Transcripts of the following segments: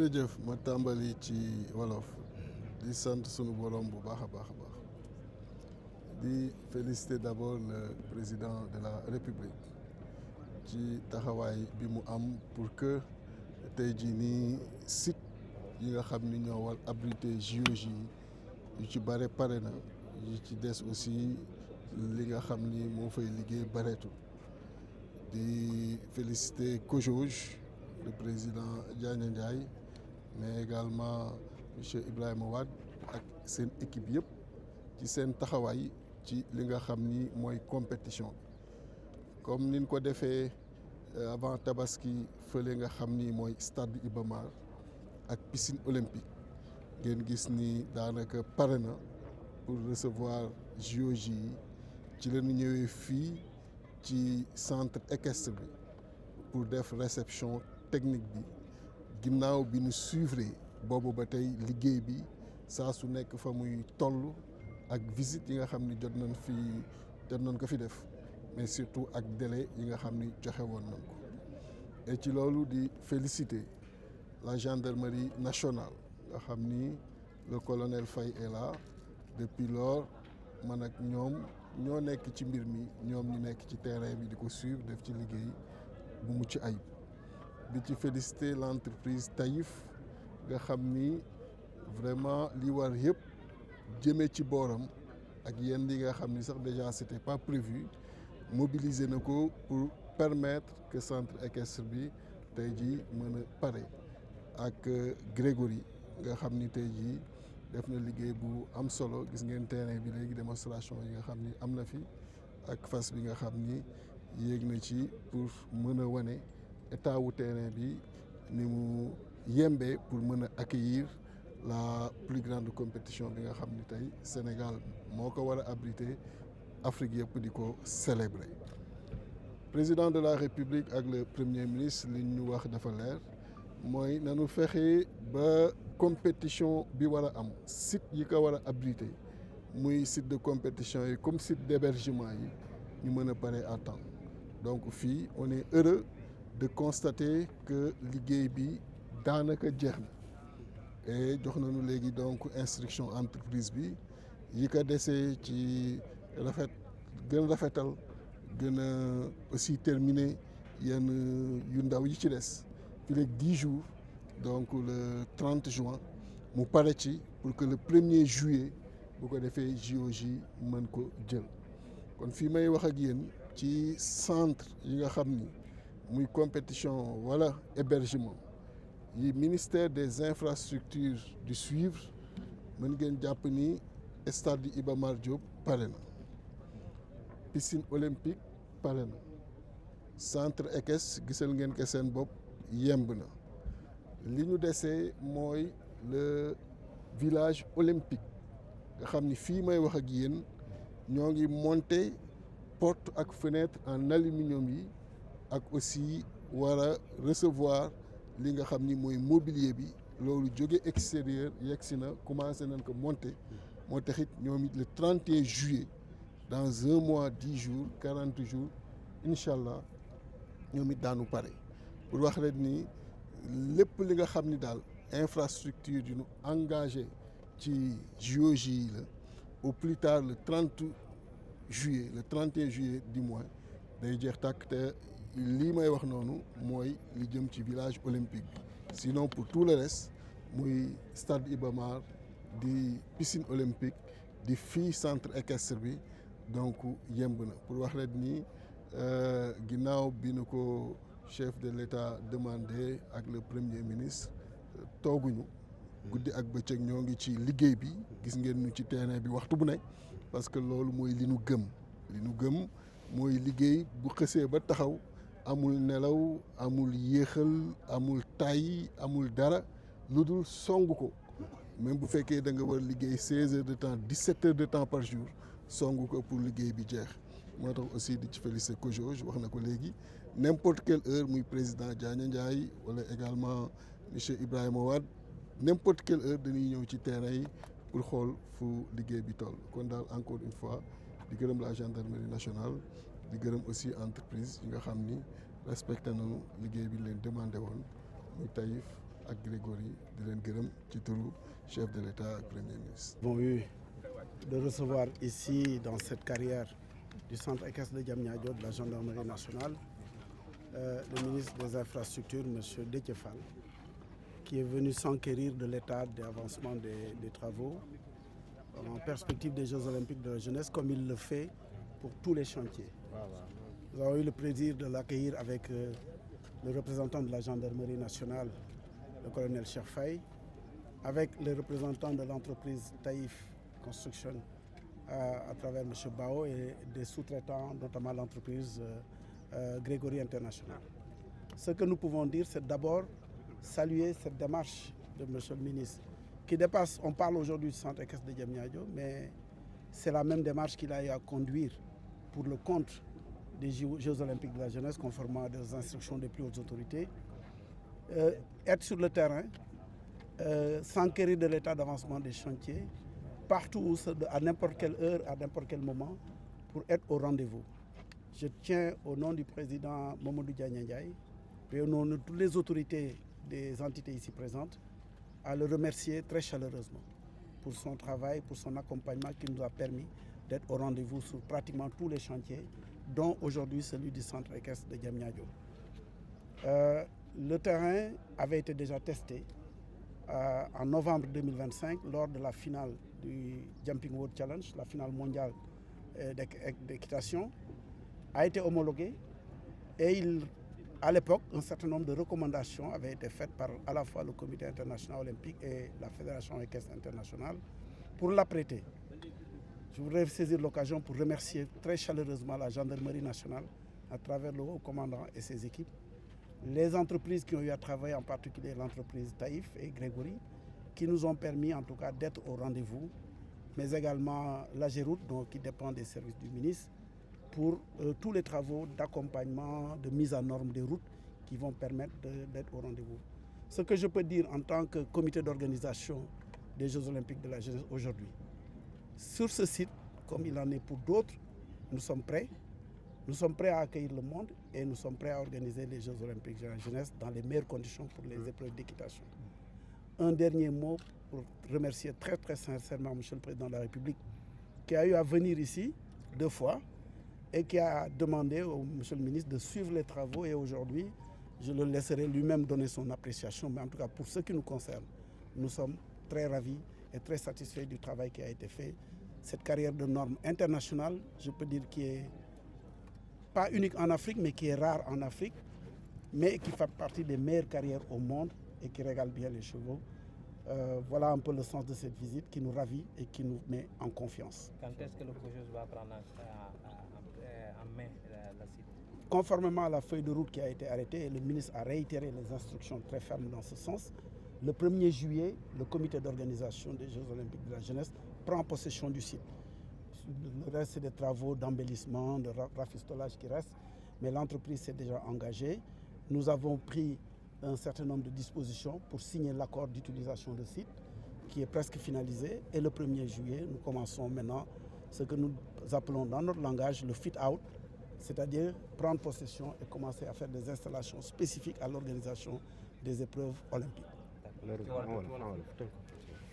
jërëjëf ma tàmbali ci wolof di sant sunu borom bu baax a baax a baax di féliciter d'abord le président de la République ci taxawaay bi mu am pour que tey jii nii site yi nga xam ni ñoo war abriter JOJ yu ci bare pare na yu ci des aussi li nga xam ni moo fay liggéey bareetul di féliciter COJOJ le président Diagne Ndiaye mais également monsieur Ibrahima Wade ak seen équipe yëpp ci seen taxawaay ci li nga xam ni mooy compétition bi comme niñ ko defee avant tabaski fële nga xam ni mooy stade Iba Mar ak piscine olympique ngeen gis ni daanaka pare na pour recevoir JOJ yi ci la ñu ñëwee fii ci centre équestre bi pour def réception technique bi ginnaaw bi ñu suivre boobu ba tey liggéey bi saa su nekk fa muy toll ak visite yi nga xam ni jot nañ ko fi def mais surtout ak délai yi nga xam ni joxe woon nañ ko et ci loolu di féliciter la gendarmerie nationale nga xam ni le colonel Faye est là depuis lors man ak ñoom ñoo nekk ci mbir mi ñoom ñu nekk ci terrain bi di ko suivre def ci liggéey bu mucc ayib di ci féliciter l'entreprise Taïf nga xam ni vraiment li war yëpp jëmee ci booram ak yenn yi nga xam ni sax déjà c'était pas prévu mobiliser na ko pour permettre que centre équestre bi tey jii mën a pare ak Grégory nga xam ni tey jii def na liggéey bu am solo gis ngeen terrain bi léegi démonstration yi nga xam ni am na fi ak fas bi nga xam ni yéeg na ci pour mën a wane état wu terrain bi ni mu yembee pour mën a accueillir la plus grande compétition bi nga xam ni tey Sénégal moo ko war a abriter Afrique yëpp di ko célébrer président de la République ak le premier ministre li ñu wax dafa leer mooy nanu fexe ba compétition bi war a am site yi ko war a abriter muy site de compétition yi comme site d'hébergement yi ñu mën a pare à temps donc fii on est heureux de constater que liggéey bi daanaka jeex na et jox nañu léegi donc instruction entreprise bi yi ko desee ci gën rafetal gën a aussi terminer yenn yu ndaw yi ci des fii léegi 10 jours donc le 30 juin mu pare ci pour que le 1er juillet bu ko defee JOJ mën ko jël kon fii may wax ak yéen ci centre yi nga xam ni muy compétition wala hébergement yi ministère des infrastructures du suivre mën ngeen jàpp ni stade Iba Mar Diop pare na piscine olympique pare na centre équestre gisal ngeen ko seen bopp yemb na li ñu desee mooy le village olympique nga xam ni fii may wax ak yéen ñoo ngi monter porte ak fenêtre en aluminium yi ak aussi war a recevoir li nga xam ni mooy mobilier bi loolu jóge extérieur yegg si na commencé nañ ko monter moo taxit ñoom it le 31 juillet dans 1 mois 10 jours 40 jours incha allah ñoom it daanu pare pour wax rek ni lépp li nga xam ni daal infrastructure yu ñu engagé ci JOJ yi la au plus tard le 30 juillet le 31 juillet du mois day jeex tàkk te lii may wax noonu mooy li jëm ci village olympique bi sinon pour tout le reste muy stade Iba Mar di piscine olympique di fii centre équestre bi donc yemb na pour wax rek ni ginnaaw bi nu ko chef de l'État demandé ak le premier ministre tooguñu guddi ak bëccëg ñoo ngi ci liggéey bi gis ngeen ñu ci terrain bi waxtu bu ne parce que loolu mooy li nu gëm mooy liggéey bu xësee ba taxaw amul nelaw amul yéexal amul tàyyi amul dara lu dul song ko même bu fekkee da nga war liggéey 16 heures de temps 17 heures de temps par jour song ko pour liggéey bi jeex moo tax aussi di ci féliciter COJOJ wax na ko léegi n'importe quelle heure muy président Diagne Ndiaye wala également monsieur Ibrahima Wade n'importe quelle heure dañuy ñëw ci terrain yi pour xool fu liggéey bi toll kon daal encore une fois di gërëm la gendarmerie nationale di gërëm aussi entreprise yi nga xam ni respecté nañu liggéey bi leen demandé woon muy Taïf ak Grégory di leen gërëm ci turu chef de l'État ak premier ministre. Nous avons eu de recevoir ici dans cette carrière du centre équestre de Diamniadio de la gendarmerie nationale le ministre des Infrastructures, M. Déthié Fall, qui est venu s'enquérir de l'état d'avancement des travaux en perspective des Jeux olympiques de la jeunesse, comme il le fait pour tous les chantiers. Nous avons eu le plaisir de l'accueillir avec le représentant de la gendarmerie nationale, le colonel Cheikh Faye, avec les représentants de l'entreprise Taïf Construction à travers M. Bao et des sous-traitants, notamment l'entreprise Grégory International. Ce que nous pouvons dire, c'est d'abord saluer cette démarche de M. le ministre qui dépasse, on parle aujourd'hui du centre équestre de Diamniadio, mais c'est la même démarche qu'il a eu à conduire pour le compte des Jeux olympiques de la jeunesse, conformément aux instructions des plus hautes autorités. Être sur le terrain, s'enquérir de l'état d'avancement des chantiers, partout, à n'importe quelle heure, à n'importe quel moment, pour être au rendez-vous. Je tiens au nom du président Mamadou Ndiaye et au nom de toutes les autorités des entités ici présentes à le remercier très chaleureusement pour son travail, pour son accompagnement qui nous a permis d'être au rendez-vous sur pratiquement tous les chantiers, dont aujourd'hui celui du centre équestre de Diamniadio. Le terrain avait été déjà testé en novembre 2025 lors de la finale du Jumping World Challenge, la finale mondiale d'équitation, a été homologué et à l'époque, un certain nombre de recommandations avaient été faites par à la fois le Comité international olympique et la Fédération équestre internationale pour l'apprêter. Je voudrais saisir l'occasion pour remercier très chaleureusement la gendarmerie nationale à travers le haut commandant et ses équipes, les entreprises qui ont eu à travailler, en particulier l'entreprise Taïf et Grégory, qui nous ont permis en tout cas d'être au rendez-vous, mais également l'AGEROUTE, qui dépend des services du ministre, pour tous les travaux d'accompagnement, de mise en norme des routes qui vont permettre d'être au rendez-vous. Ce que je peux dire en tant que comité d'organisation des Jeux olympiques de la jeunesse aujourd'hui, sur ce site, comme il en est pour d'autres, nous sommes prêts. Nous sommes prêts à accueillir le monde et nous sommes prêts à organiser les Jeux olympiques de la jeunesse dans les meilleures conditions pour les épreuves d'équitation. Un dernier mot pour remercier très très sincèrement M. le Président de la République qui a eu à venir ici 2 fois et qui a demandé au M. le ministre de suivre les travaux et aujourd'hui, je le laisserai lui-même donner son appréciation, mais en tout cas pour ce qui nous concerne, nous sommes très ravis et très satisfaits du travail qui a été fait. Cette carrière de normes internationale, je peux dire qui est pas unique en Afrique, mais qui est rare en Afrique, mais qui fait partie des meilleures carrières au monde et qui régale bien les chevaux. Voilà un peu le sens de cette visite qui nous ravit et qui nous met en confiance. Quand est-ce que le projet va prendre en main la site? Conformément à la feuille de route qui a été arrêtée, et le ministre a réitéré les instructions très fermes dans ce sens, le 1er juillet, le comité d'organisation des Jeux olympiques de la jeunesse prend possession du site. Le reste, c'est des travaux d'embellissement, de rafistolage qui restent, mais l'entreprise s'est déjà engagée. Nous avons pris un certain nombre de dispositions pour signer l'accord d'utilisation de site qui est presque finalisé. Et le 1er juillet, nous commençons maintenant ce que nous appelons dans notre langage le fit-out, c'est-à-dire prendre possession et commencer à faire des installations spécifiques à l'organisation des épreuves olympiques.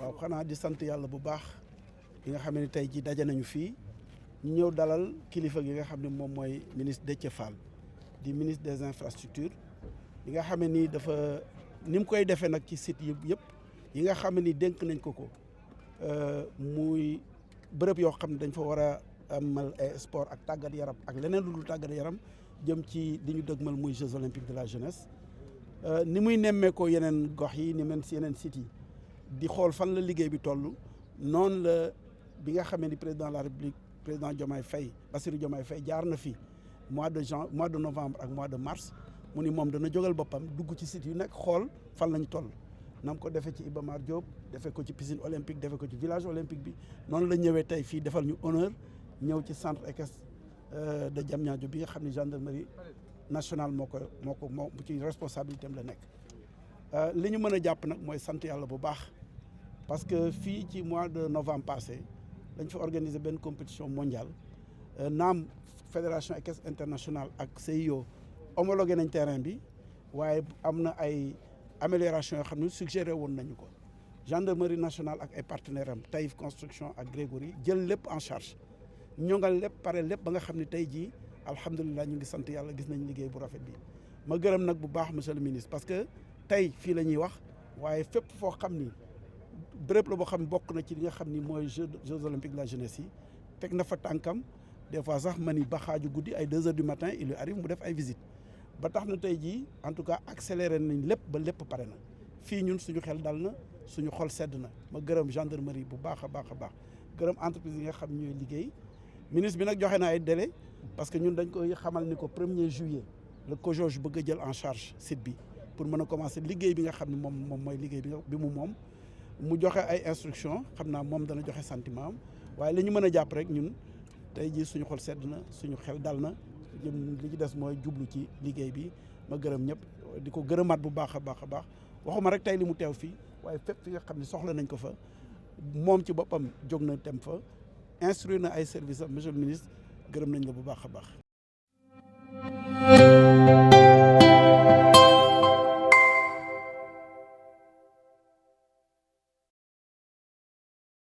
waaw xanaa di sant yàlla bu baax bi nga xam ne tey jii daje nañu fii ñu ñëw dalal kilifa gi nga xam ne moom mooy ministre Déthié Fall di ministre des infrastructures yi nga xam ne nii dafa ni mu koy defee nag ci site yëpp yi nga xam ne nii dénk nañ ko muy bërëb yoo xam ne dañ fa war a amal sport ak tàggat yaram ak leneen lu dul tàggat yaram jëm ci di ñu dëgmal muy Jeux olympiques de la jeunesse ni muy nemmeekoo yeneen gox yi ni men si yeneen sites yi di xool fan la liggéey bi toll noonu la bi nga xamee ni président de la République président Diomaye Faye Bassirou Diomaye Faye jaar na fi mois de novembre ak mois de mars mu ni moom dana jógal boppam dugg ci site yu nekk xool fan lañ toll nam ko defee ci Iba Mar Diop defee ko ci piscine olympique defee ko ci village olympique bi noonu la ñëwee tey fii defal ñu honneur ñëw ci centre équestre de Diamniadio bi nga xam ne gendarmerie nationale moo ci responsabilité am la nekk li ñu mën a jàpp nag mooy sant yàlla bu baax parce que fii ci mois de novembre passé dañ fa organiser benn compétition mondiale naam fédération équestre internationale ak CIO homologué nañ terrain bi waaye am na ay amélioration yoo xam ne suggéré woon nañu ko gendarmerie nationale ak ay partenaires am Taïf Construction ak Grégory jël lépp en charge ñongal lépp pare lépp ba nga xam ne tey jii alhamdulilah ñu ngi sant yàlla gis nañ liggéey bu rafet bi ma gërëm nag bu baax monsieur le ministre parce que tey fii la ñuy wax waaye fépp foo xam ni béréb la boo xam ne bokk na ci li nga xam ni mooy Jeux olympiques de la jeunesse yi teg na fa tànkam des fois sax ma ni ba xaaju guddi ay 2 heures du matin il lui arrive mu def ay visites ba tax na tey jii en tout cas accéléré nañ lépp ba lépp pare na fii ñun suñu xel dal na suñu xol sedd na ma gërëm gendarmerie bu baax a baax a baax gërëm entreprise yi nga xam ñooy liggéey ministre bi nag joxe na ay délai parce que ñun dañ koy xamal ni ko 1er juillet le COJOJ bëgg a jël en charge site bi pour mën a commencer liggéey bi nga xam ne moom mooy liggéey bi moom mu joxe ay instructions xam naa moom dana joxe sentiment am waaye li ñu mën a jàpp rek ñun tey jii suñu xol sedd na suñu xel dal na li ci des mooy jublu ci liggéey bi ma gërëm ñëpp di ko gërëmaat bu baax a baax a baax waxuma rek tey li mu teew fii waaye fépp fi nga xam ne soxla nañ ko fa moom ci boppam jóg na dem fa instruire na ay services am monsieur le ministre gërëm nañ la bu baax a baax.